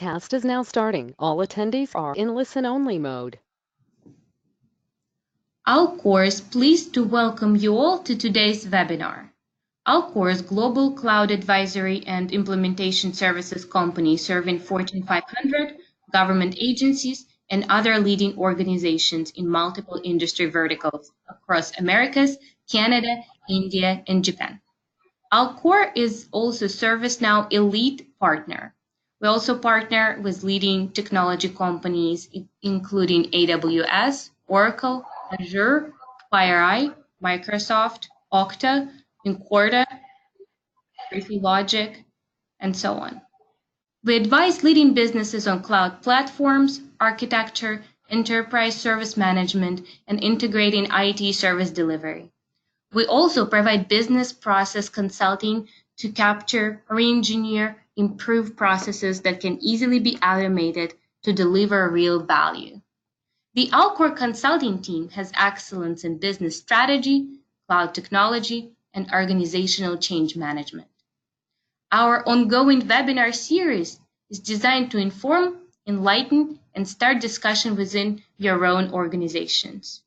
webcast is now starting. All attendees are in listen-only mode. Alcor is pleased to welcome you all to today's webinar. Alcor's global cloud advisory and implementation services company serving Fortune 500, government agencies, and other leading organizations in multiple industry verticals across Americas, Canada, India, and Japan. Alcor is also ServiceNow elite partner. We also partner with leading technology companies, including AWS, Oracle, Azure, FireEye, Microsoft, Okta, Incorda, Logic, and so on. We advise leading businesses on cloud platforms, architecture, enterprise service management, and integrating IT service delivery. We also provide business process consulting to capture, re-engineer, improve processes that can easily be automated to deliver real value. The Alcor consulting team has excellence in business strategy, cloud technology, and organizational change management. Our ongoing webinar series is designed to inform, enlighten, and start discussion within your own organizations.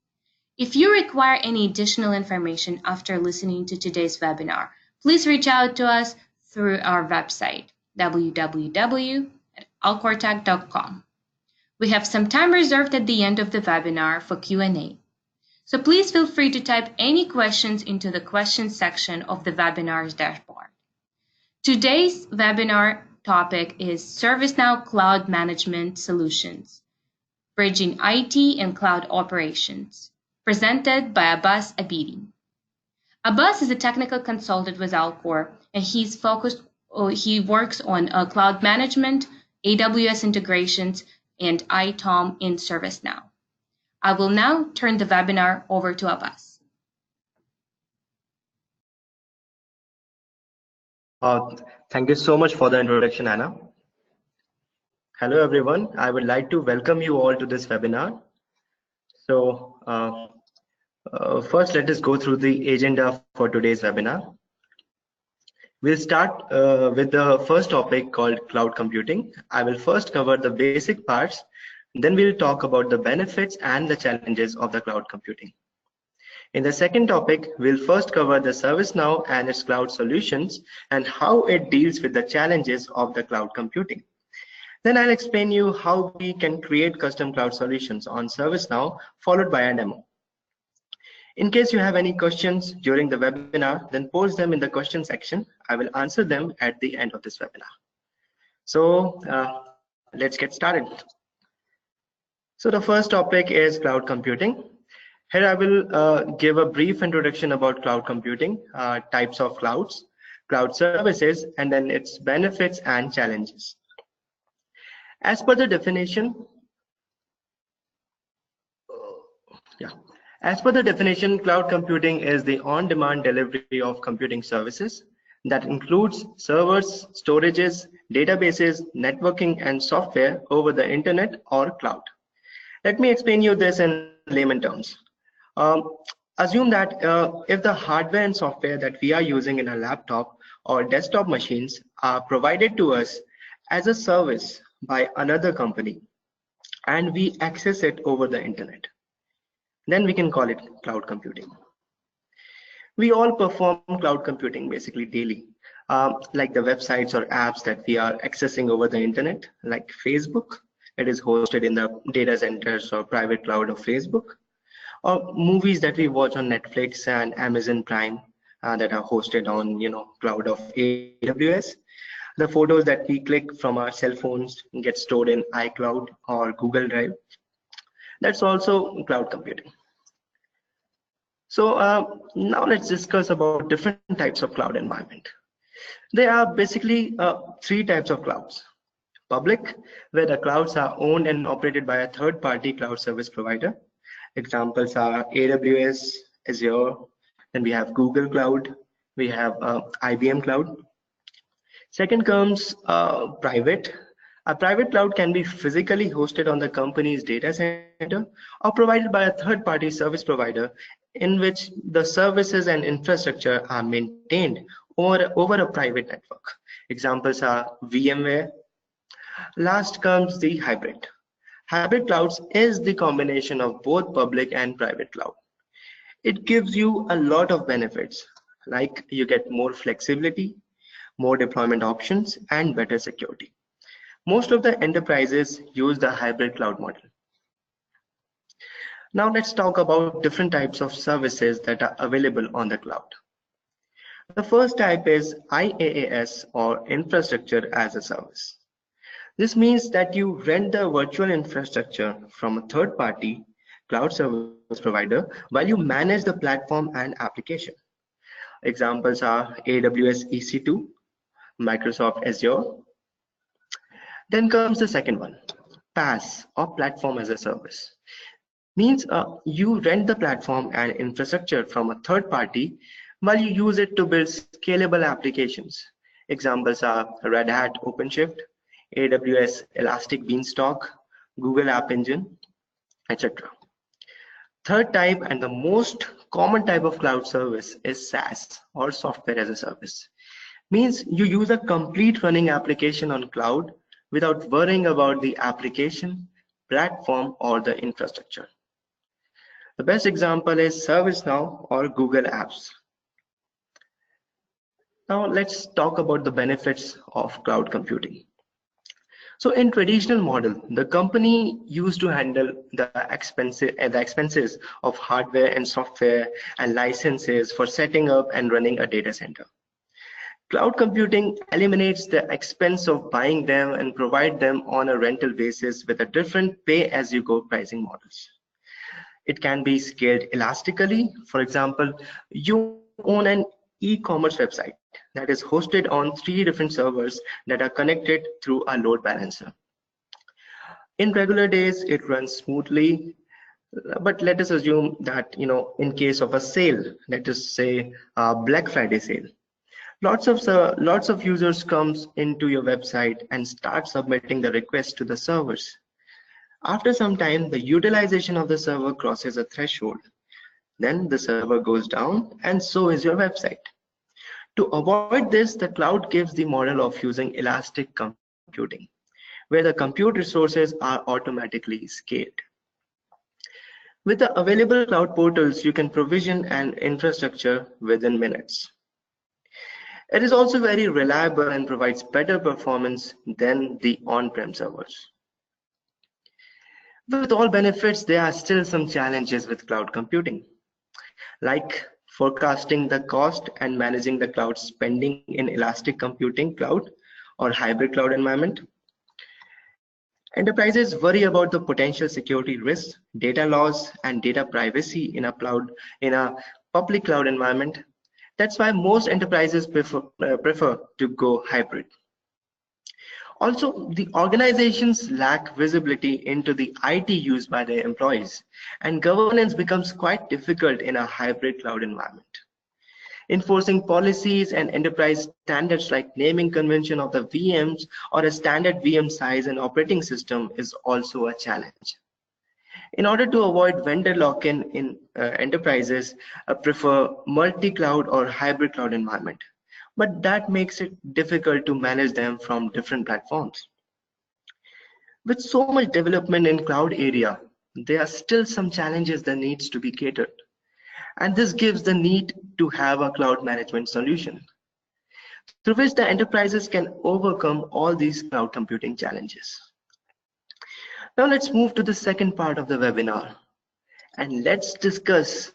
If you require any additional information after listening to today's webinar, please reach out to us through our website, www.alcortech.com. We have some time reserved at the end of the webinar for Q&A. So please feel free to type any questions into the questions section of the webinar's dashboard. Today's webinar topic is ServiceNow Cloud Management Solutions, Bridging IT and Cloud Operations, presented by Abbas Abidi. Abbas is a technical consultant with Alcor, and he works on cloud management, AWS integrations, and ITOM in ServiceNow. I will now turn the webinar over to Abbas. Thank you so much for the introduction, Anna. Hello, everyone. I would like to welcome you all to this webinar. So first, let us go through the agenda for today's webinar. We'll start with the first topic called cloud computing. I will first cover the basic parts, then we'll talk about the benefits and the challenges of the cloud computing. In the second topic, we'll first cover the ServiceNow and its cloud solutions and how it deals with the challenges of the cloud computing. Then I'll explain you how we can create custom cloud solutions on ServiceNow, followed by a demo. In case you have any questions during the webinar, then post them in the question section. I will answer them at the end of this webinar. So let's get started. So the first topic is cloud computing. Here I will give a brief introduction about cloud computing, types of clouds, cloud services, and then its benefits and challenges. As per the definition, cloud computing is the on-demand delivery of computing services that includes servers, storages, databases, networking, and software over the internet or cloud. Let me explain you this in layman terms. Assume that if the hardware and software that we are using in a laptop or desktop machines are provided to us as a service by another company and we access it over the internet, then we can call it cloud computing. We all perform cloud computing basically daily, like the websites or apps that we are accessing over the internet, like Facebook. It is hosted in the data centers or private cloud of Facebook, or movies that we watch on Netflix and Amazon Prime that are hosted on cloud of AWS. The photos that we click from our cell phones get stored in iCloud or Google Drive. That's also cloud computing. So now let's discuss about different types of cloud environment. There are basically three types of clouds. Public, where the clouds are owned and operated by a third-party cloud service provider. Examples are AWS, Azure, then we have Google Cloud, we have IBM Cloud. Second comes private. A private cloud can be physically hosted on the company's data center or provided by a third-party service provider in which the services and infrastructure are maintained over a private network. Examples are VMware, Last comes the hybrid. Hybrid clouds is the combination of both public and private cloud. It gives you a lot of benefits, like you get more flexibility, more deployment options, and better security. Most of the enterprises use the hybrid cloud model. Now let's talk about different types of services that are available on the cloud. The first type is IaaS, or infrastructure as a service. This means that you rent the virtual infrastructure from a third-party cloud service provider while you manage the platform and application. Examples are AWS EC2, Microsoft Azure. Then comes the second one, PaaS, or platform as a service. Means you rent the platform and infrastructure from a third party while you use it to build scalable applications. Examples are Red Hat OpenShift, AWS Elastic Beanstalk, Google App Engine, etc. Third type and the most common type of cloud service is SaaS, or software as a service. Means you use a complete running application on cloud without worrying about the application, platform, or the infrastructure. The best example is ServiceNow or Google Apps. Now let's talk about the benefits of cloud computing. So in traditional model, the company used to handle the expenses of hardware and software and licenses for setting up and running a data center. Cloud computing eliminates the expense of buying them and provide them on a rental basis with a different pay-as-you-go pricing models. It can be scaled elastically. For example, you own an e-commerce website that is hosted on 3 different servers that are connected through a load balancer. In regular days, it runs smoothly, but let us assume that, in case of a sale, let us say a Black Friday sale, lots of users comes into your website and start submitting the request to the servers. After some time, the utilization of the server crosses a threshold. Then the server goes down, and so is your website. To avoid this, the cloud gives the model of using elastic computing, where the compute resources are automatically scaled. With the available cloud portals, you can provision an infrastructure within minutes. It is also very reliable and provides better performance than the on-prem servers. With all benefits, there are still some challenges with cloud computing, like forecasting the cost and managing the cloud spending in elastic computing cloud or hybrid cloud environment. Enterprises worry about the potential security risks, data loss, and data privacy in a public cloud environment. That's why most enterprises prefer to go hybrid. Also, the organizations lack visibility into the IT used by their employees, and governance becomes quite difficult in a hybrid cloud environment. Enforcing policies and enterprise standards like naming convention of the VMs or a standard VM size and operating system is also a challenge. In order to avoid vendor lock-in, enterprises prefer multi-cloud or hybrid cloud environment, but that makes it difficult to manage them from different platforms. With so much development in cloud area, there are still some challenges that needs to be catered. And this gives the need to have a cloud management solution through which the enterprises can overcome all these cloud computing challenges. Now let's move to the second part of the webinar, and let's discuss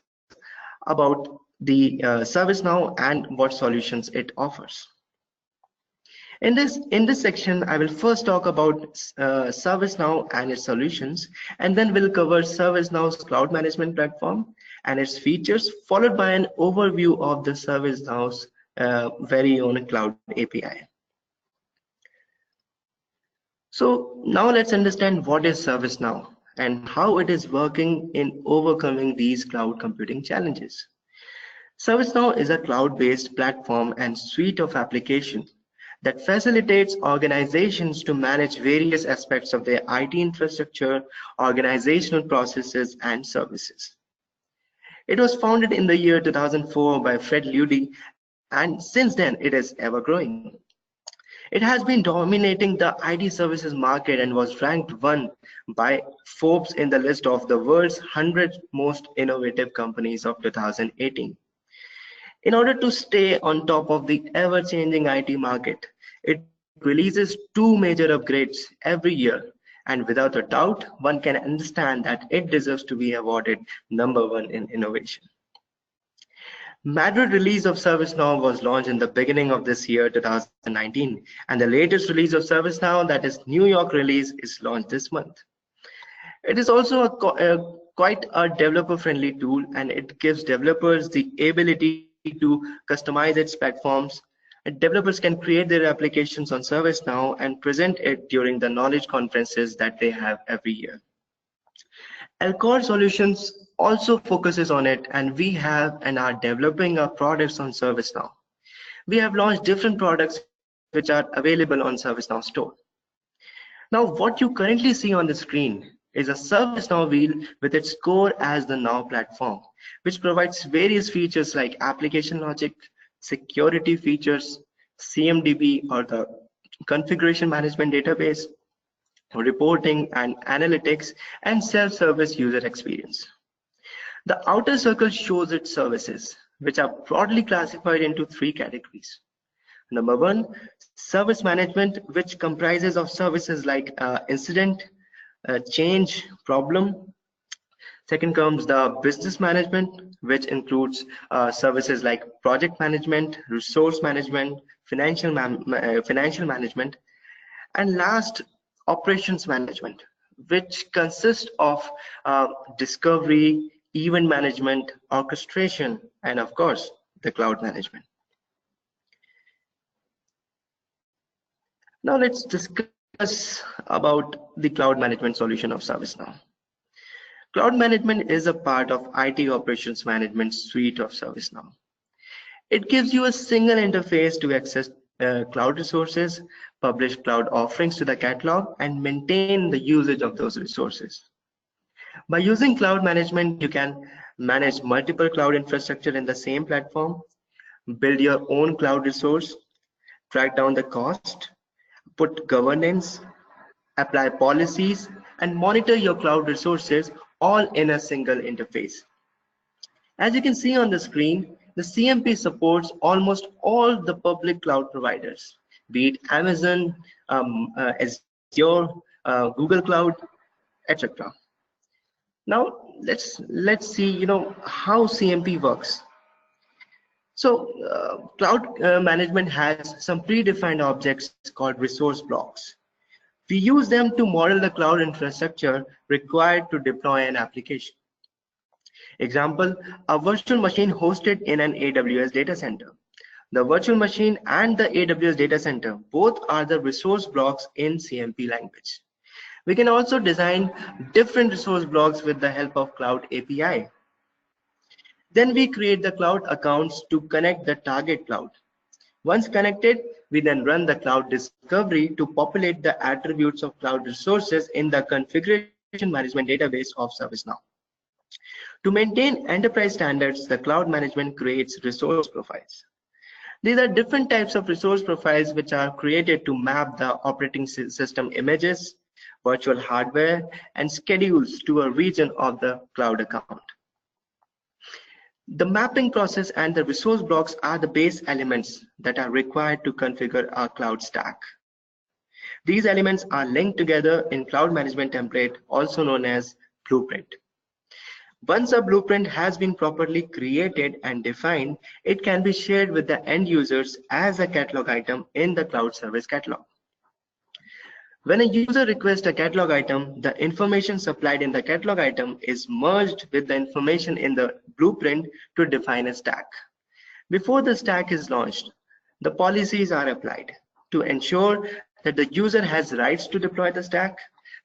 about the ServiceNow and what solutions it offers. In this section, I will first talk about ServiceNow and its solutions, and then we'll cover ServiceNow's cloud management platform and its features, followed by an overview of the ServiceNow's very own cloud API. So now let's understand what is ServiceNow and how it is working in overcoming these cloud computing challenges. ServiceNow is a cloud-based platform and suite of applications that facilitates organizations to manage various aspects of their IT infrastructure, organizational processes, and services. It was founded in the year 2004 by Fred Ludy, and since then it is ever growing. It has been dominating the IT services market and was ranked 1 by Forbes in the list of the world's 100 most innovative companies of 2018. In order to stay on top of the ever-changing IT market, it releases 2 major upgrades every year, and without a doubt, one can understand that it deserves to be awarded #1 in innovation. Madrid release of ServiceNow was launched in the beginning of this year, 2019, and the latest release of ServiceNow, that is New York release, is launched this month. It is also quite a developer-friendly tool, and it gives developers the ability to customize its platforms. Developers can create their applications on ServiceNow and present it during the knowledge conferences that they have every year. Alcor Solutions also focuses on it, and we have and are developing our products on ServiceNow. We have launched different products which are available on ServiceNow Store. Now, what you currently see on the screen is a ServiceNow wheel with its core as the Now platform, which provides various features like application logic, security features, CMDB or the configuration management database, reporting and analytics, and self-service user experience. The outer circle shows its services, which are broadly classified into 3 categories. Number 1, service management, which comprises of services like incident, change, problem. Second comes the business management, which includes services like project management, resource management, financial management, and last, operations management, which consists of discovery, event management, orchestration, and of course, the cloud management. Now let's discuss about the cloud management solution of ServiceNow. Cloud management is a part of IT operations management suite of ServiceNow. It gives you a single interface to access cloud resources, publish cloud offerings to the catalog, and maintain the usage of those resources. By using cloud management, you can manage multiple cloud infrastructure in the same platform, build your own cloud resource, track down the cost, put governance, apply policies, and monitor your cloud resources all in a single interface. As you can see on the screen, the CMP supports almost all the public cloud providers, be it Amazon, Azure, Google Cloud, etc. Now let's see, how CMP works. So cloud management has some predefined objects called resource blocks. We use them to model the cloud infrastructure required to deploy an application. Example, a virtual machine hosted in an AWS data center. The virtual machine and the AWS data center both are the resource blocks in CMP language. We can also design different resource blocks with the help of Cloud API. Then we create the cloud accounts to connect the target cloud. Once connected, we then run the cloud discovery to populate the attributes of cloud resources in the configuration management database of ServiceNow. To maintain enterprise standards, the cloud management creates resource profiles. These are different types of resource profiles which are created to map the operating system images, virtual hardware, and schedules to a region of the cloud account. The mapping process and the resource blocks are the base elements that are required to configure our cloud stack. These elements are linked together in cloud management template, also known as blueprint. Once a blueprint has been properly created and defined, it can be shared with the end users as a catalog item in the cloud service catalog. When a user requests a catalog item, the information supplied in the catalog item is merged with the information in the blueprint to define a stack. Before the stack is launched, the policies are applied to ensure that the user has rights to deploy the stack.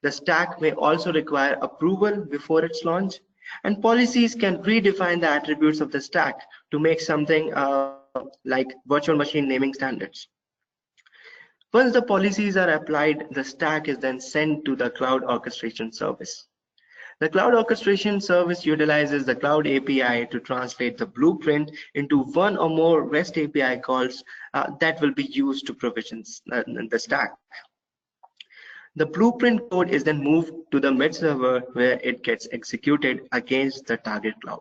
The stack may also require approval before its launch, and policies can redefine the attributes of the stack to make something like virtual machine naming standards. Once the policies are applied, the stack is then sent to the cloud orchestration service. The cloud orchestration service utilizes the cloud API to translate the blueprint into one or more REST API calls that will be used to provision the stack. The blueprint code is then moved to the mid server where it gets executed against the target cloud.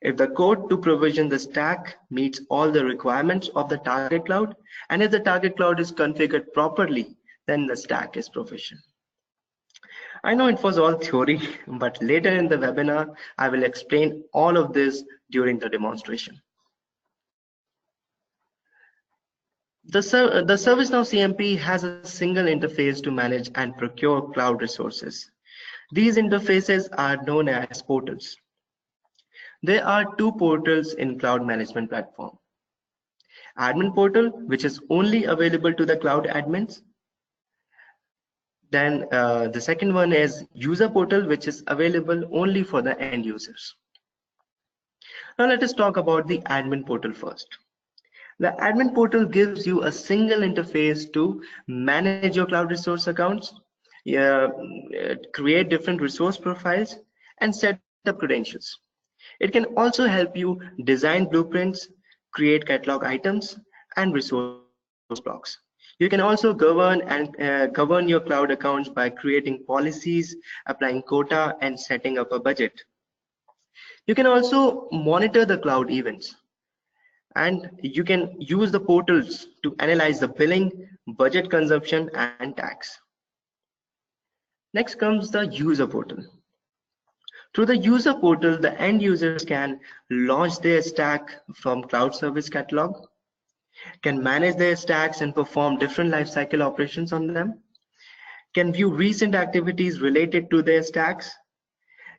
If the code to provision the stack meets all the requirements of the target cloud, and if the target cloud is configured properly, then the stack is provisioned. I know it was all theory, but later in the webinar, I will explain all of this during the demonstration. The ServiceNow CMP has a single interface to manage and procure cloud resources. These interfaces are known as portals. There are two portals in Cloud Management Platform. Admin portal, which is only available to the cloud admins. Then the second one is user portal, which is available only for the end users. Now let us talk about the admin portal first. The admin portal gives you a single interface to manage your cloud resource accounts, create different resource profiles, and set up credentials. It can also help you design blueprints, create catalog items, and resource blocks. You can also govern your cloud accounts by creating policies, applying quota, and setting up a budget. You can also monitor the cloud events, and you can use the portals to analyze the billing, budget consumption, and tax. Next comes the user portal. Through the user portal, the end users can launch their stack from Cloud Service Catalog, can manage their stacks and perform different lifecycle operations on them, can view recent activities related to their stacks,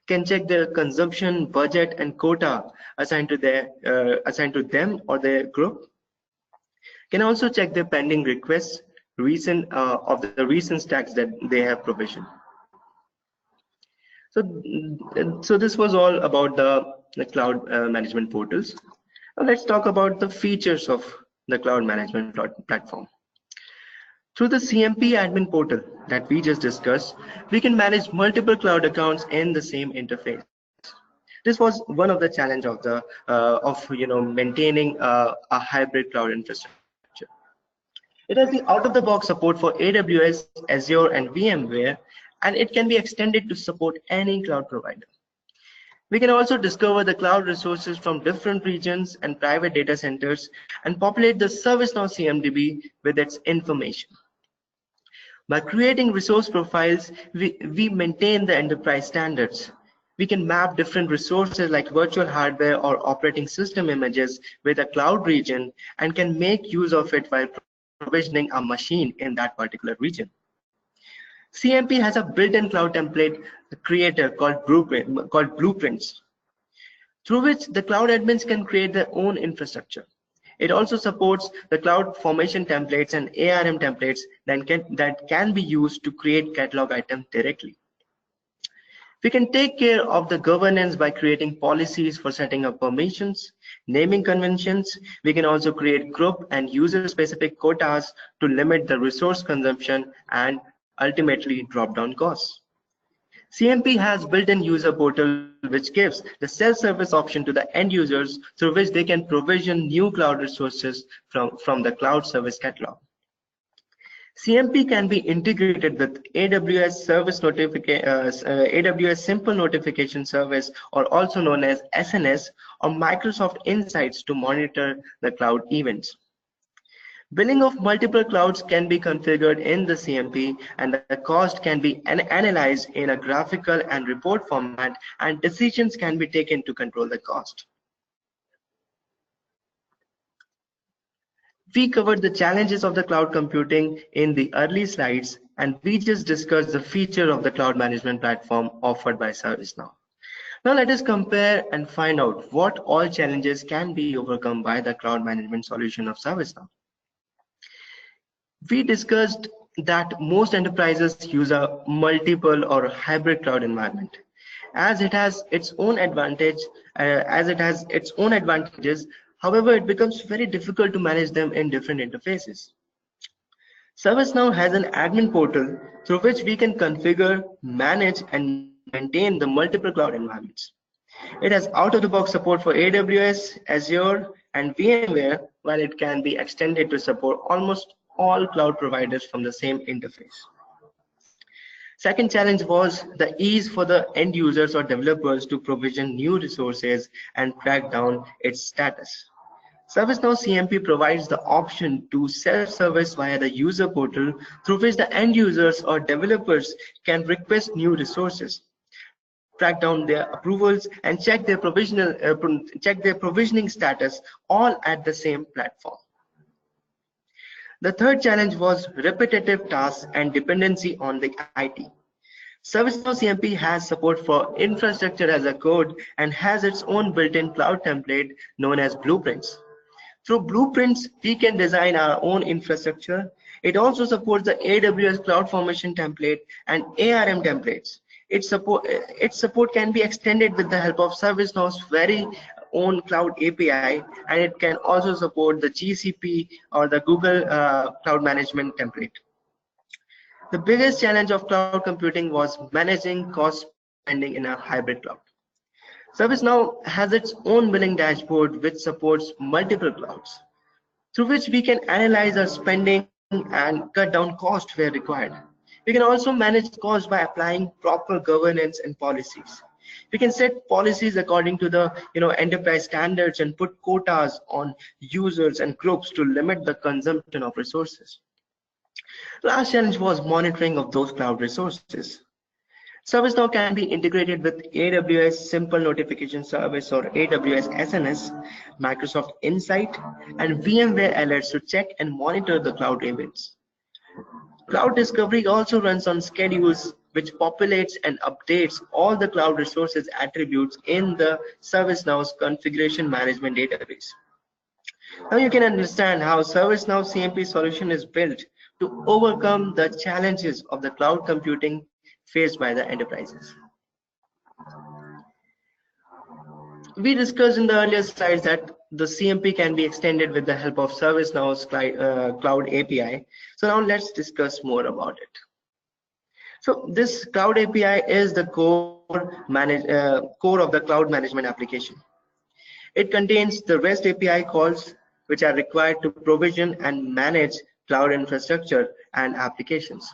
can check their consumption, budget, and quota assigned to them or their group, can also check their pending requests of the recent stacks that they have provisioned. So this was all about the cloud management portals. Now let's talk about the features of the cloud management platform. Through the CMP admin portal that we just discussed, we can manage multiple cloud accounts in the same interface. This was one of the challenge of maintaining a hybrid cloud infrastructure. It has the out-of-the-box support for AWS, Azure, and VMware, and it can be extended to support any cloud provider. We can also discover the cloud resources from different regions and private data centers and populate the ServiceNow CMDB with its information. By creating resource profiles, we maintain the enterprise standards. We can map different resources like virtual hardware or operating system images with a cloud region and can make use of it while provisioning a machine in that particular region. CMP has a built-in cloud template creator called Blueprints, through which the cloud admins can create their own infrastructure. It also supports the cloud formation templates and ARM templates that can be used to create catalog items directly. We can take care of the governance by creating policies for setting up permissions, naming conventions. We can also create group and user-specific quotas to limit the resource consumption and ultimately drop down costs. CMP has built-in user portal which gives the self-service option to the end users through which they can provision new cloud resources from the cloud service catalog. CMP can be integrated with AWS AWS Simple Notification Service, or also known as SNS, or Microsoft Insights to monitor the cloud events. Billing of multiple clouds can be configured in the CMP, and the cost can be analyzed in a graphical and report format, and decisions can be taken to control the cost. We covered the challenges of the cloud computing in the early slides, and we just discussed the feature of the cloud management platform offered by ServiceNow. Now let us compare and find out what all challenges can be overcome by the cloud management solution of ServiceNow. We discussed that most enterprises use a multiple or hybrid cloud environment. As it has its own advantages, however, it becomes very difficult to manage them in different interfaces. ServiceNow has an admin portal through which we can configure, manage, and maintain the multiple cloud environments. It has out-of-the-box support for AWS, Azure, and VMware, while it can be extended to support almost all cloud providers from the same interface. Second challenge was the ease for the end users or developers to provision new resources and track down its status. ServiceNow CMP provides the option to self-service via the user portal through which the end users or developers can request new resources, track down their approvals, and check their provisioning status all at the same platform. The third challenge was repetitive tasks and dependency on the IT. ServiceNow CMP has support for infrastructure as a code and has its own built-in cloud template known as blueprints. Through blueprints, we can design our own infrastructure. It also supports the AWS CloudFormation template and ARM templates. Its support can be extended with the help of ServiceNow's very own cloud API, and it can also support the GCP or the Google Cloud Management template. The biggest challenge of cloud computing was managing cost spending in a hybrid cloud. ServiceNow has its own billing dashboard which supports multiple clouds, through which we can analyze our spending and cut down cost where required. We can also manage cost by applying proper governance and policies. We can set policies according to the enterprise standards and put quotas on users and groups to limit the consumption of resources. Last challenge was monitoring of those cloud resources. ServiceNow can be integrated with AWS Simple Notification Service or AWS SNS, Microsoft Insight, and VMware Alerts to check and monitor the cloud events. Cloud Discovery also runs on schedules which populates and updates all the cloud resources attributes in the ServiceNow's configuration management database. Now you can understand how ServiceNow CMP solution is built to overcome the challenges of the cloud computing faced by the enterprises. We discussed in the earlier slides that the CMP can be extended with the help of ServiceNow's cloud API. So now let's discuss more about it. So this cloud API is the core of the cloud management application. It contains the REST API calls which are required to provision and manage cloud infrastructure and applications.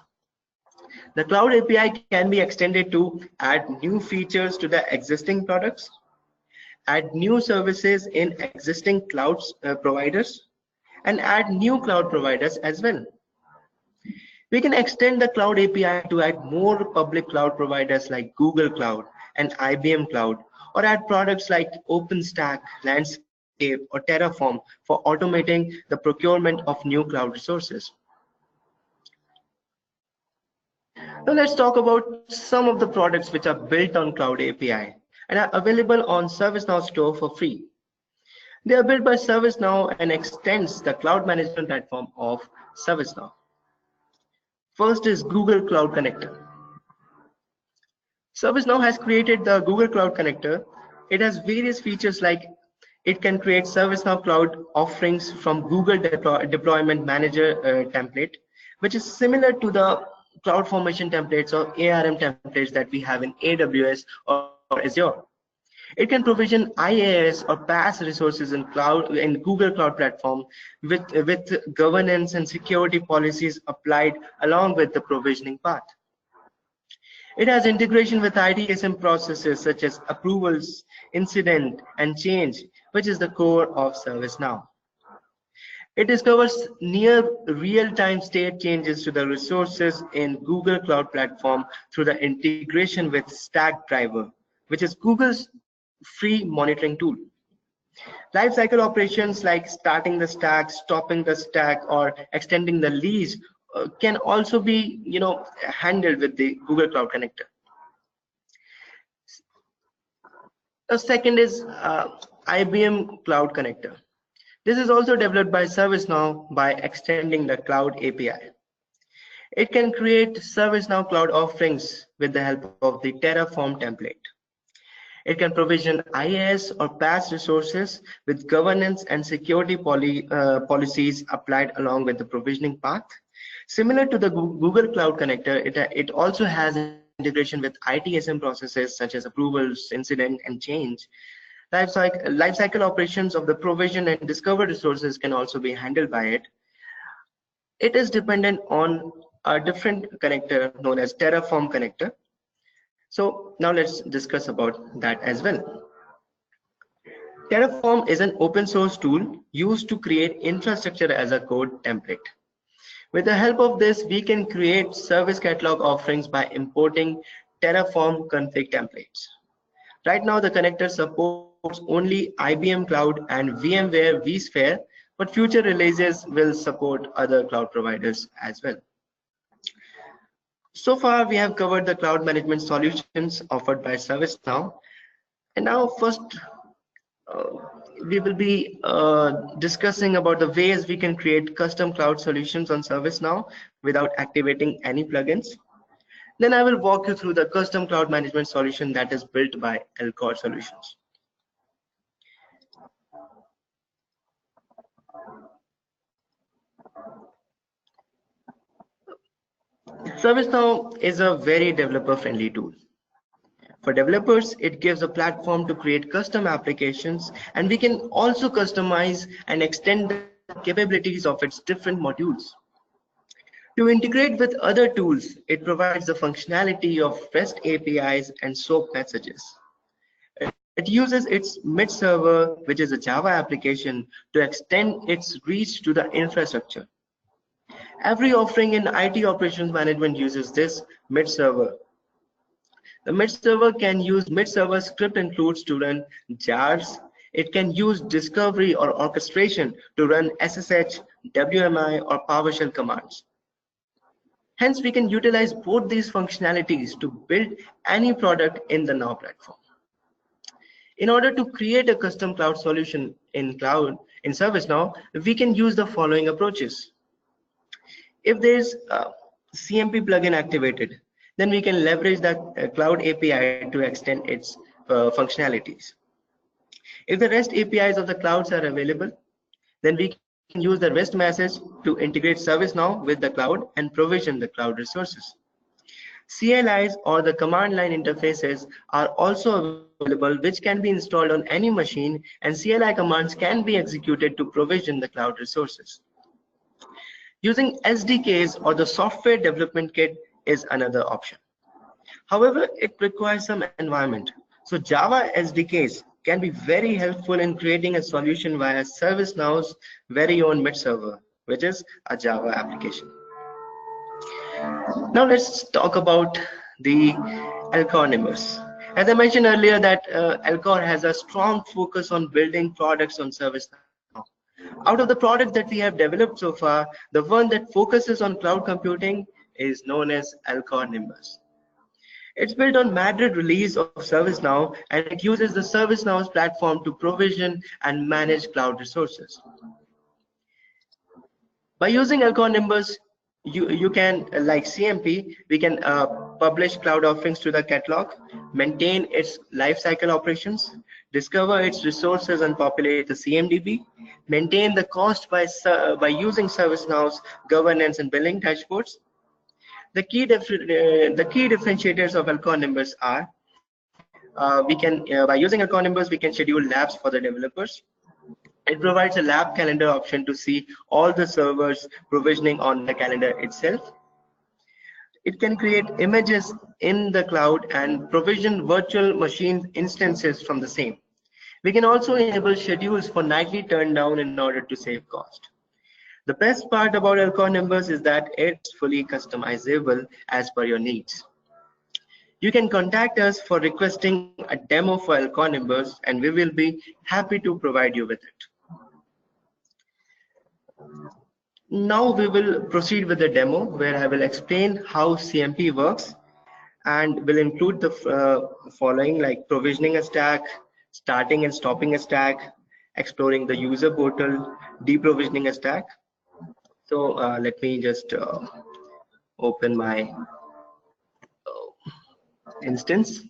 The cloud API can be extended to add new features to the existing products, add new services in existing cloud providers, and add new cloud providers as well. We can extend the cloud API to add more public cloud providers like Google Cloud and IBM Cloud, or add products like OpenStack, Landscape, or TerraForm for automating the procurement of new cloud resources. Now let's talk about some of the products which are built on Cloud API and are available on ServiceNow Store for free. They are built by ServiceNow and extends the cloud management platform of ServiceNow. First is Google Cloud Connector. ServiceNow has created the Google Cloud Connector. It has various features like it can create ServiceNow Cloud offerings from Google Deployment Manager template, which is similar to the CloudFormation templates or ARM templates that we have in AWS or Azure. It can provision IaaS or PaaS resources in Google Cloud Platform with governance and security policies applied along with the provisioning path. It has integration with ITSM processes such as approvals, incident, and change, which is the core of ServiceNow. It discovers near real-time state changes to the resources in Google Cloud Platform through the integration with Stackdriver, which is Google's free monitoring tool. Lifecycle operations like starting the stack, stopping the stack, or extending the lease can also be handled with the Google Cloud Connector. The second is IBM Cloud Connector. This is also developed by ServiceNow by extending the Cloud API. It can create ServiceNow Cloud offerings with the help of the TerraForm template. It can provision IaaS or PaaS resources with governance and security policies applied along with the provisioning path. Similar to the Google Cloud Connector, it also has integration with ITSM processes such as approvals, incident, and change. Lifecycle operations of the provision and discover resources can also be handled by it. It is dependent on a different connector known as TERRAFORM connector. So now let's discuss about that as well. TerraForm is an open source tool used to create infrastructure as a code template. With the help of this, we can create service catalog offerings by importing TerraForm config templates. Right now, the connector supports only IBM Cloud and VMware vSphere, but future releases will support other cloud providers as well. So far, we have covered the cloud management solutions offered by ServiceNow. And now first, we will be discussing about the ways we can create custom cloud solutions on ServiceNow without activating any plugins. Then I will walk you through the custom cloud management solution that is built by Alcor Solutions. ServiceNow is a very developer-friendly tool. For developers, it gives a platform to create custom applications, and we can also customize and extend the capabilities of its different modules. To integrate with other tools, it provides the functionality of REST APIs and SOAP messages. It uses its mid server, which is a Java application, to extend its reach to the infrastructure. Every offering in IT operations management uses this mid server. The mid server can use mid server script includes to run jars. It can use discovery or orchestration to run SSH, WMI, or PowerShell commands. Hence, we can utilize both these functionalities to build any product in the Now platform. In order to create a custom cloud solution in ServiceNow, we can use the following approaches. If there is a CMP plugin activated, then we can leverage the cloud API to extend its functionalities. If the REST APIs of the clouds are available, then we can use the REST message to integrate ServiceNow with the cloud and provision the cloud resources. CLIs or the command line interfaces are also available, which can be installed on any machine, and CLI commands can be executed to provision the cloud resources. Using SDKs or the software development kit is another option. However, it requires some environment. So Java SDKs can be very helpful in creating a solution via ServiceNow's very own mid server, which is a Java application. Now let's talk about the AlcorNimbus. As I mentioned earlier that Alcor has a strong focus on building products on ServiceNow. Out of the products that we have developed so far, the one that focuses on cloud computing is known as AlcorNimbus. It's built on Madrid release of ServiceNow, and it uses the ServiceNow's platform to provision and manage cloud resources. By using AlcorNimbus, you can, like CMP, we can publish cloud offerings to the catalog, maintain its lifecycle operations, discover its resources and populate the CMDB, maintain the cost by using ServiceNow's governance and billing dashboards. The key differentiators of AlcorNimbus are by using AlcorNimbus, we can schedule labs for the developers. It provides a lab calendar option to see all the servers provisioning on the calendar itself. It can create images in the cloud and provision virtual machine instances from the same. We can also enable schedules for nightly turn down in order to save cost. The best part about AlcorNimbus is that it's fully customizable as per your needs. You can contact us for requesting a demo for AlcorNimbus, and we will be happy to provide you with it. Now we will proceed with the demo where I will explain how CMP works and will include the following, like provisioning a stack, starting and stopping a stack, exploring the user portal, deprovisioning a stack. So let me just open my instance.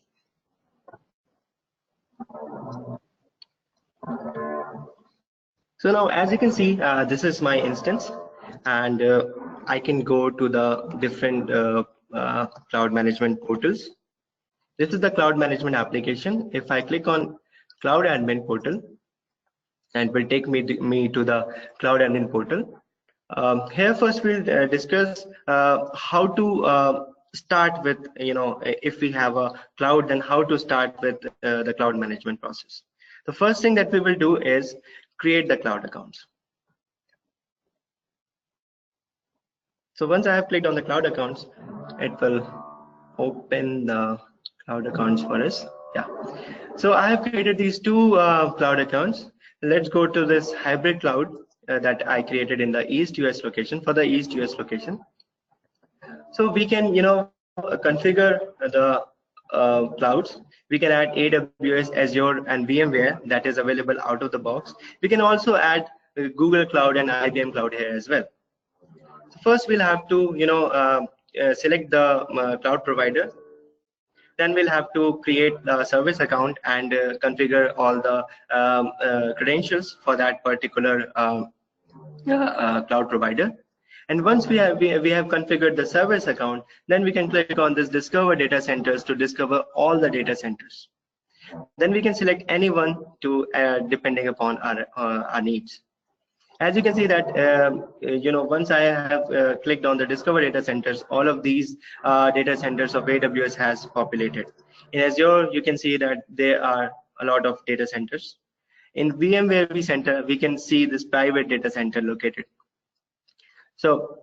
So now, as you can see, this is my instance, and I can go to the different cloud management portals. This is the cloud management application. If I click on cloud admin portal, and will take me to the cloud admin portal. Here first we'll discuss how to start with, if we have a cloud, then how to start with the cloud management process. The first thing that we will do is create the cloud accounts. So once I have clicked on the cloud accounts, it will open the cloud accounts for us. Yeah. So I have created these two cloud accounts. Let's go to this hybrid cloud that I created in the East US location, for the East US location. So we can, configure the clouds. We can add AWS, Azure, and VMware that is available out of the box. We can also add Google Cloud and IBM Cloud here as well. So first, we'll have to, select the cloud provider. Then we'll have to create the service account and configure all the credentials for that particular cloud provider. And once we have configured the service account, then we can click on this discover data centers to discover all the data centers. Then we can select any one to depending upon our needs. As you can see that once I have clicked on the discover data centers, all of these data centers of AWS has populated. In Azure, you can see that there are a lot of data centers. In VMware vCenter, we can see this private data center located. So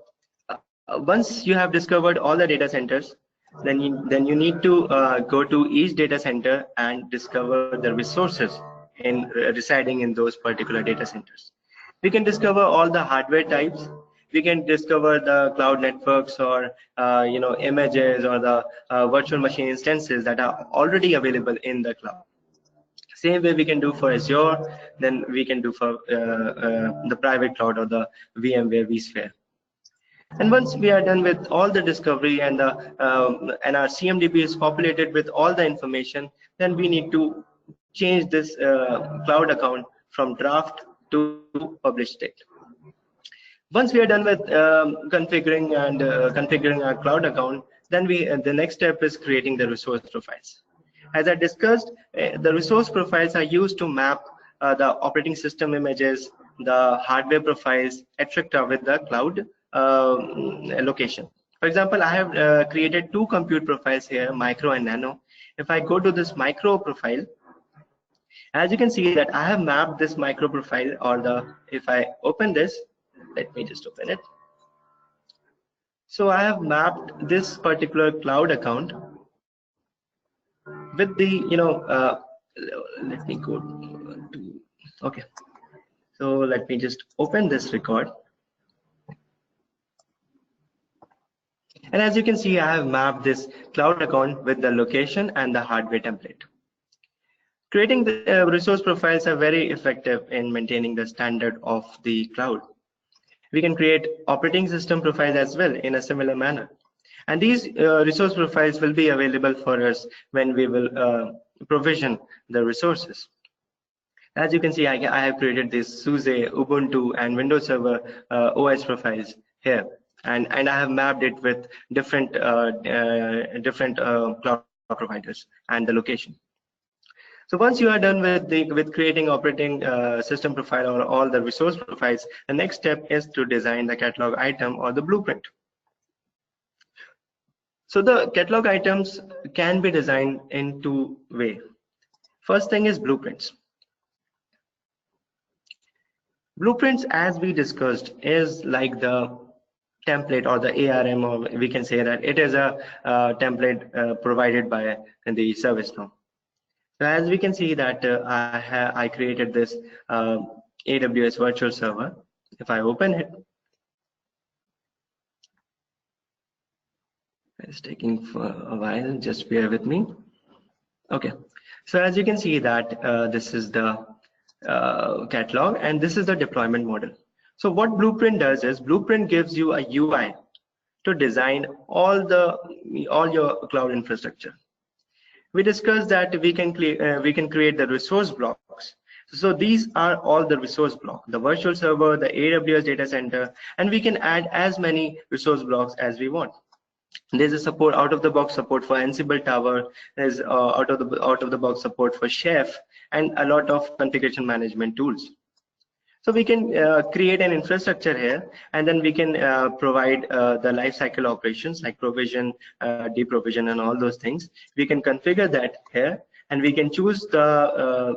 once you have discovered all the data centers, then you need to go to each data center and discover the resources residing in those particular data centers. We can discover all the hardware types. We can discover the cloud networks or images or the virtual machine instances that are already available in the cloud. Same way we can do for Azure, then we can do for the private cloud or the VMware vSphere. And once we are done with all the discovery and our CMDB is populated with all the information, then we need to change this cloud account from draft to published state. Once we are done with configuring our cloud account, then the next step is creating the resource profiles. As I discussed, the resource profiles are used to map the operating system images, the hardware profiles, etc. with the cloud location. For example, I have created two compute profiles here, micro and nano. If I go to this micro profile, as you can see that I have mapped this micro profile, or if I open this, let me just open it. So I have mapped this particular cloud account with the, let me go to, okay. So let me just open this record. And as you can see, I have mapped this cloud account with the location and the hardware template. Creating the resource profiles are very effective in maintaining the standard of the cloud. We can create operating system profiles as well in a similar manner. And these resource profiles will be available for us when we will provision the resources. As you can see, I have created this SUSE, Ubuntu, and Windows Server OS profiles here. And I have mapped it with different cloud providers and the location. So once you are done with creating operating system profile or all the resource profiles, the next step is to design the catalog item or the blueprint. So the catalog items can be designed in two ways. First thing is blueprints. Blueprints, as we discussed, is like the template or the ARM, or we can say that it is a template provided by the ServiceNow. So as we can see that I created this AWS virtual server. If I open it, it's taking for a while, just bear with me. Okay, so as you can see that this is the catalog and this is the deployment model. So what Blueprint does is Blueprint gives you a UI to design all your cloud infrastructure. We discussed that we can create the resource blocks. So these are all the resource blocks, the virtual server, the AWS data center, and we can add as many resource blocks as we want. There's a support out of the box support for Ansible Tower. There's out of the box support for Chef, and a lot of configuration management tools. So we can create an infrastructure here, and then we can provide the lifecycle operations like provision, deprovision, and all those things. We can configure that here, and we can choose the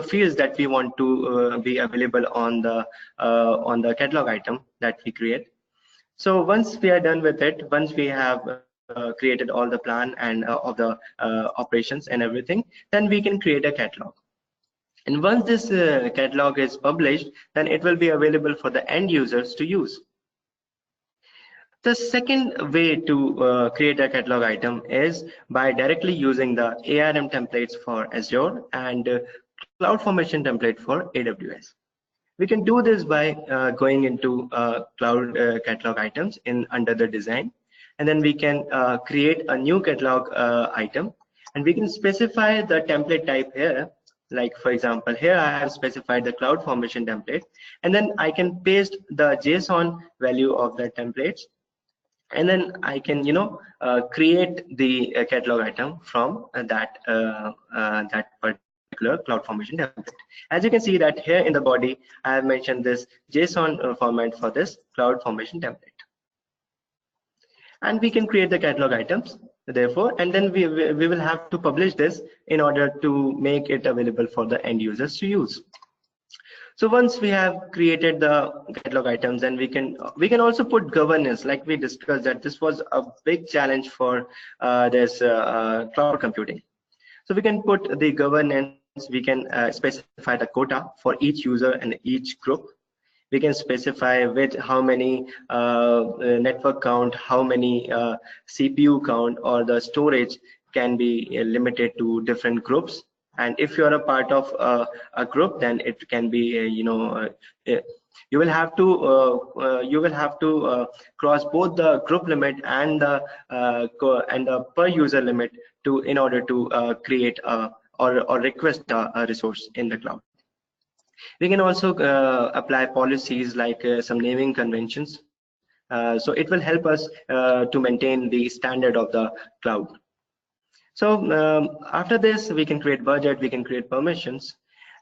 fields that we want to be available on the catalog item that we create. So once we are done with it, once we have created all the plan and of the operations and everything, then we can create a catalog. And once this catalog is published, then it will be available for the end users to use. The second way to create a catalog item is by directly using the ARM templates for Azure and CloudFormation template for AWS. We can do this by going into cloud catalog items under the design, and then we can create a new catalog item, and we can specify the template type here. Like for example, here I have specified the CloudFormation template, and then I can paste the JSON value of the templates, and then I can create the catalog item from that particular CloudFormation template. As you can see that here in the body, I have mentioned this JSON format for this CloudFormation template. And we can create the catalog items, therefore, and then we will have to publish this in order to make it available for the end users to use. So once we have created the catalog items, then we can also put governance, like we discussed that this was a big challenge for this cloud computing. So we can put the governance, we can specify the quota for each user and each group. We can specify with how many network count, how many CPU count, or the storage can be limited to different groups. And if you are a part of a group, then it can be you will have to cross both the group limit and the per user limit in order to create or request a resource in the cloud. We can also apply policies like some naming conventions. So it will help us to maintain the standard of the cloud. So after this, we can create budget, we can create permissions,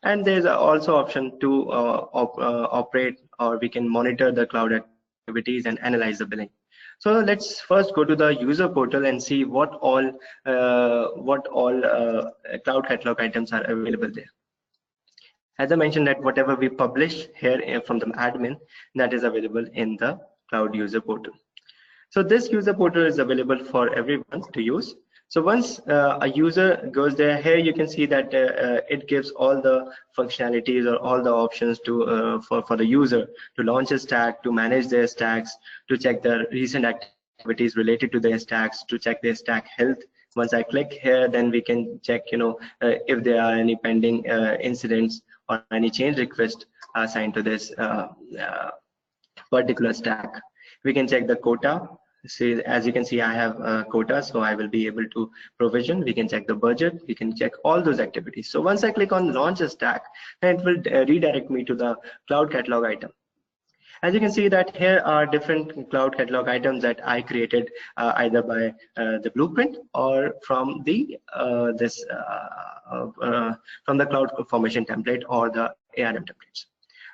and there's also option to operate, or we can monitor the cloud activities and analyze the billing. So let's first go to the user portal and see what all cloud catalog items are available there. As I mentioned, that whatever we publish here from the admin, that is available in the cloud user portal. So this user portal is available for everyone to use. So once a user goes there, here you can see that it gives all the functionalities or all the options to for the user to launch a stack, to manage their stacks, to check the recent activities related to their stacks, to check their stack health. Once I click here, then we can check if there are any pending incidents or any change request assigned to this particular stack. We can check the quota. See, as you can see, I have quota, so I will be able to provision. We can check the budget. We can check all those activities. So once I click on launch a stack, then it will redirect me to the cloud catalog item. As you can see that here are different cloud catalog items that I created either by the blueprint or from the from the CloudFormation template or the ARM templates.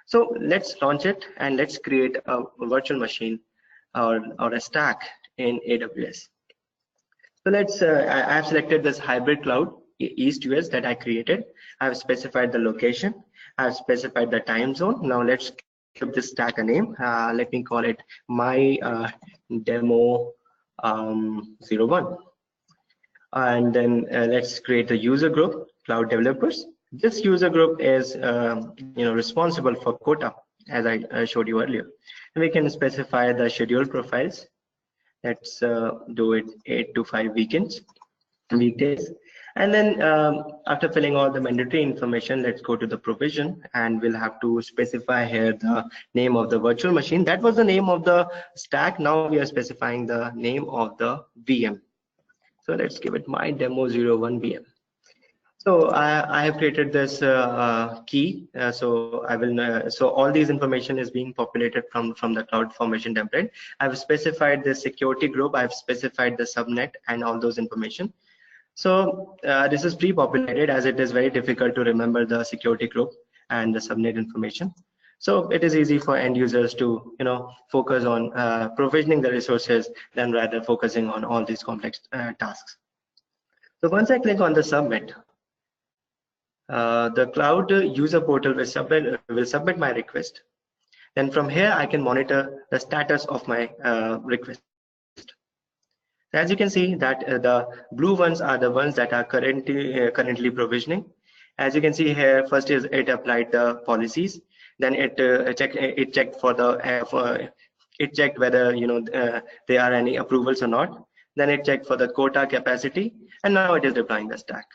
So let's launch it and let's create a virtual machine or a stack in AWS. So let's I have selected this hybrid cloud East US that I created. I have specified the location. I have specified the time zone. Now let's give this stack a name. Let me call it my demo 01. And then let's create a user group, cloud developers. This user group is responsible for quota, as I showed you earlier. And we can specify the schedule profiles. Let's do it 8 to 5 weekdays. And then after filling all the mandatory information, let's go to the provision, and we'll have to specify here the name of the virtual machine. That was the name of the stack. Now we are specifying the name of the VM. So let's give it my demo 01 VM. So I have created this key. So all these information is being populated from the cloud formation template. I've specified the security group. I've specified the subnet and all those information. So this is pre-populated as it is very difficult to remember the security group and the subnet information. So it is easy for end users to focus on provisioning the resources than rather focusing on all these complex tasks. So once I click on the submit, the cloud user portal will submit my request. Then from here I can monitor the status of my request. As you can see that the blue ones are the ones that are currently provisioning. As you can see here, first is it applied the policies, then it checked for the it checked whether there are any approvals or not. Then it checked for the quota capacity, and now it is deploying the stack.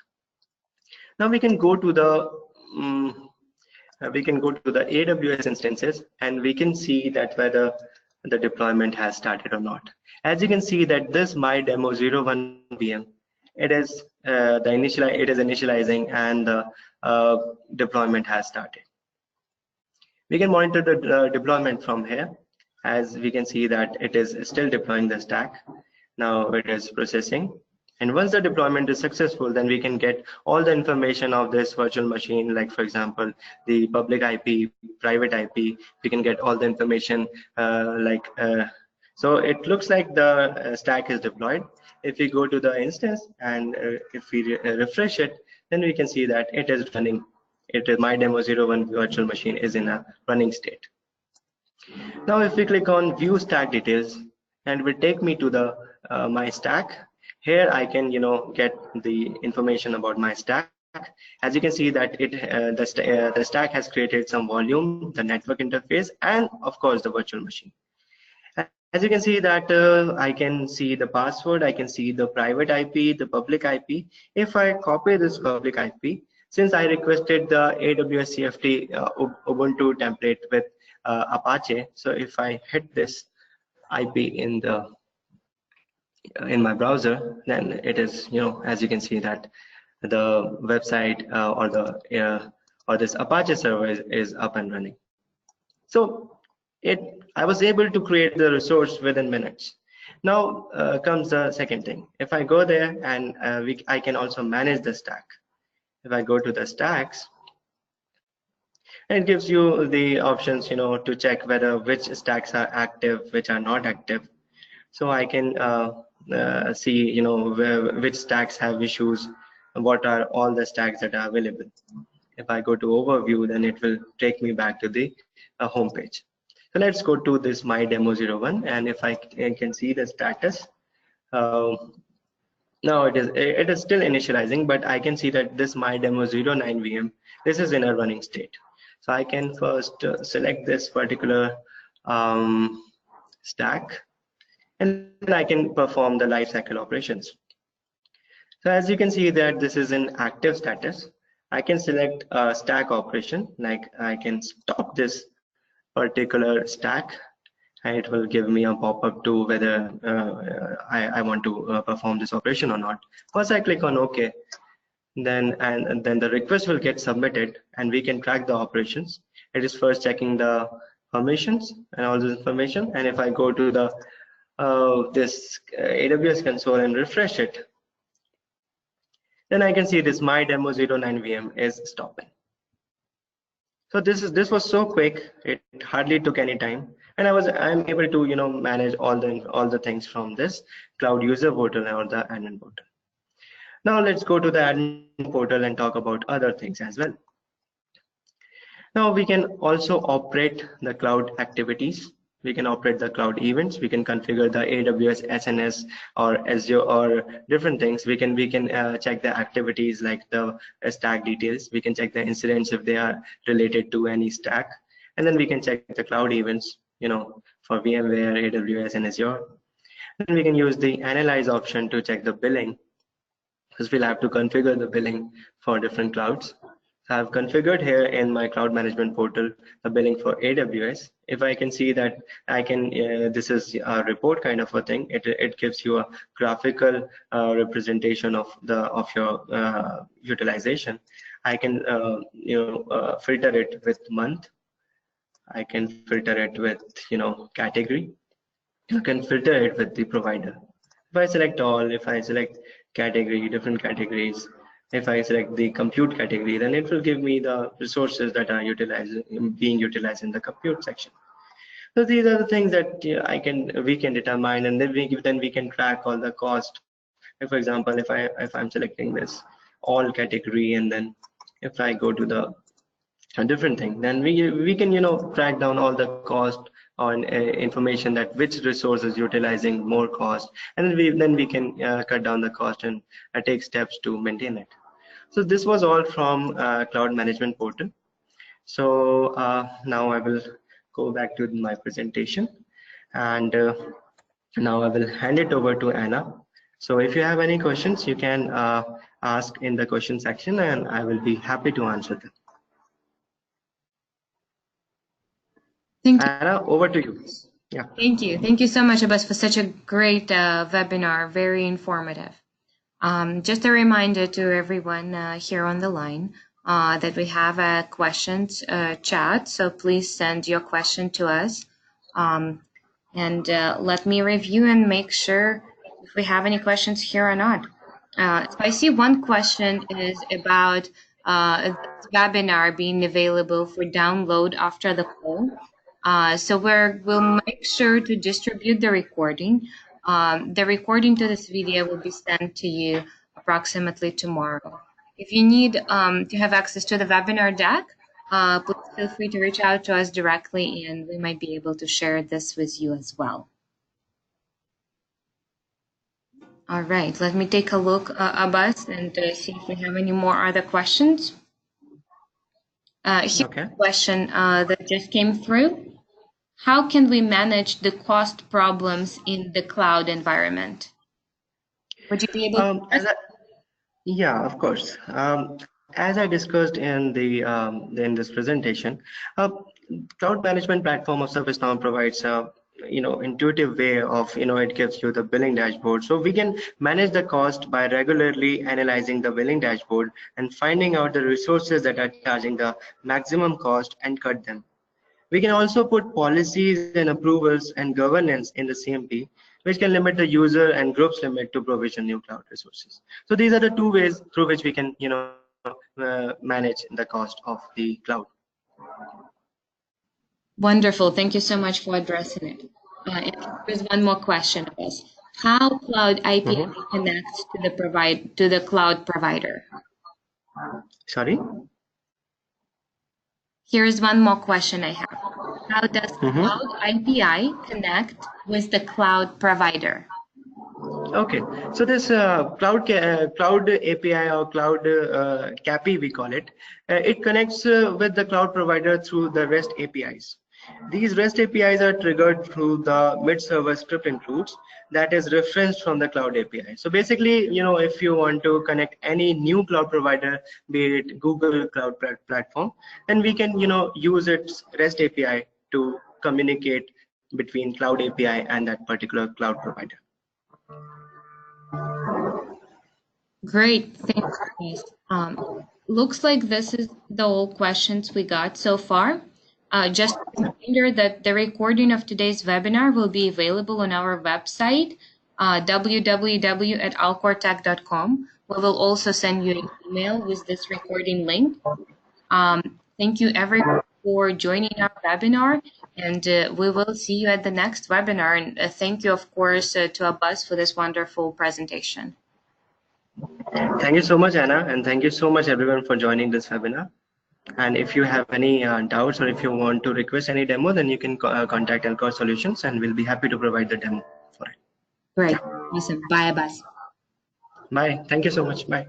Now we can go to the AWS instances, and we can see that whether the deployment has started or not. As you can see that this my demo 01 VM, it is initializing and the deployment has started. We can monitor the deployment from here. As we can see that it is still deploying the stack. Now it is processing. And once the deployment is successful, then we can get all the information of this virtual machine, like for example, the public IP, private IP. We can get all the information so it looks like the stack is deployed. If we go to the instance and if we refresh it, then we can see that it is running. It is my demo 01 virtual machine is in a running state. Now if we click on view stack details, and it will take me to the my stack. Here I can get the information about my stack. As you can see that the stack has created some volume, the network interface, and of course the virtual machine. As you can see that I can see the password, I can see the private IP, the public IP. If I copy this public IP, since I requested the AWS CFT Ubuntu template with Apache, so if I hit this IP in my browser, then it is as you can see that the website or this Apache server is up and running. So I was able to create the resource within minutes. Now comes the second thing. If I go there and I can also manage the stack. If I go to the stacks, it gives you the options to check whether which stacks are active, which are not active. So I can see which stacks have issues, what are all the stacks that are available. If I go to overview, then it will take me back to the home page. So let's go to this my demo 01, and if I can see the status, now it is still initializing, but I can see that this my demo 09 VM, this is in a running state. So I can first select this particular stack, and then I can perform the lifecycle operations. So as you can see that this is in active status, I can select a stack operation, like I can stop this particular stack, and it will give me a pop-up to whether I want to perform this operation or not. Once I click on OK, then the request will get submitted, and we can track the operations. It is first checking the permissions and all this information, and if I go to the this AWS console and refresh it, then I can see this my demo 09 VM is stopping. So this was so quick, it hardly took any time, and I'm able to manage all the things from this cloud user portal or the admin portal. Now let's go to the admin portal and talk about other things as well. Now we can also operate the cloud activities. We can operate the cloud events. We can configure the AWS SNS or Azure or different things. We can check the activities like the stack details. We can check the incidents if they are related to any stack, and then we can check the cloud events, for VMware, AWS, and Azure. Then we can use the analyze option to check the billing, because we'll have to configure the billing for different clouds. So I've configured here in my cloud management portal the billing for AWS. If I can see that I can, this is a report kind of a thing. It gives you a graphical representation of your utilization. I can filter it with month. I can filter it with category. You can filter it with the provider. If I select all, if I select category, different categories, if I select the compute category, then it will give me the resources that are being utilized in the compute section. So these are the things that we can determine, and then we can track all the cost. Like for example, if I'm selecting this all category, and then if I go to the a different thing, then we can track down all the cost on information that which resource is utilizing more cost, and then we can cut down the cost and take steps to maintain it. So this was all from cloud management portal. So now I will go back to my presentation, and now I will hand it over to Anna. So if you have any questions, you can ask in the question section, and I will be happy to answer them. Thank you. Anna, over to you. Yeah. Thank you. Thank you so much, Abbas, for such a great webinar, very informative. Just a reminder to everyone here on the line that we have a questions chat, so please send your question to us. And let me review and make sure if we have any questions here or not. So I see one question is about this webinar being available for download after the call. So we'll make sure to distribute the recording. The recording to this video will be sent to you approximately tomorrow. If you need to have access to the webinar deck, please feel free to reach out to us directly, and we might be able to share this with you as well. All right, let me take a look, Abbas, and see if we have any more other questions. Here's a question that just came through. How can we manage the cost problems in the cloud environment? Would you be able to? Yeah, of course. As I discussed in this presentation, cloud management platform of ServiceNow provides a intuitive way of it gives you the billing dashboard, so we can manage the cost by regularly analyzing the billing dashboard and finding out the resources that are charging the maximum cost and cut them. We can also put policies and approvals and governance in the CMP, which can limit the user and groups limit to provision new cloud resources. So these are the two ways through which we can manage the cost of the cloud. Wonderful. Thank you so much for addressing it. And here's one more question of us. How cloud API connects to the cloud provider? Sorry? Here's one more question I have. How does cloud API connect with the cloud provider? Okay, so this cloud API or cloud CAPI, we call it, it connects with the cloud provider through the REST APIs. These REST APIs are triggered through the mid-server script includes that is referenced from the cloud API. So basically, if you want to connect any new cloud provider, be it Google Cloud Platform, then we can use its REST API to communicate between cloud API and that particular cloud provider. Great, thanks, guys. Looks like this is the all questions we got so far. Just a reminder that the recording of today's webinar will be available on our website, www.alcortech.com. We will also send you an email with this recording link. Thank you everyone for joining our webinar, and we will see you at the next webinar. And thank you, of course, to Abbas for this wonderful presentation. Thank you so much, Anna, and thank you so much everyone for joining this webinar. And if you have any doubts, or if you want to request any demo, then you can contact Alcor Solutions, and we'll be happy to provide the demo for it. Great, awesome. Bye, Abbas. Bye. Thank you so much. Bye.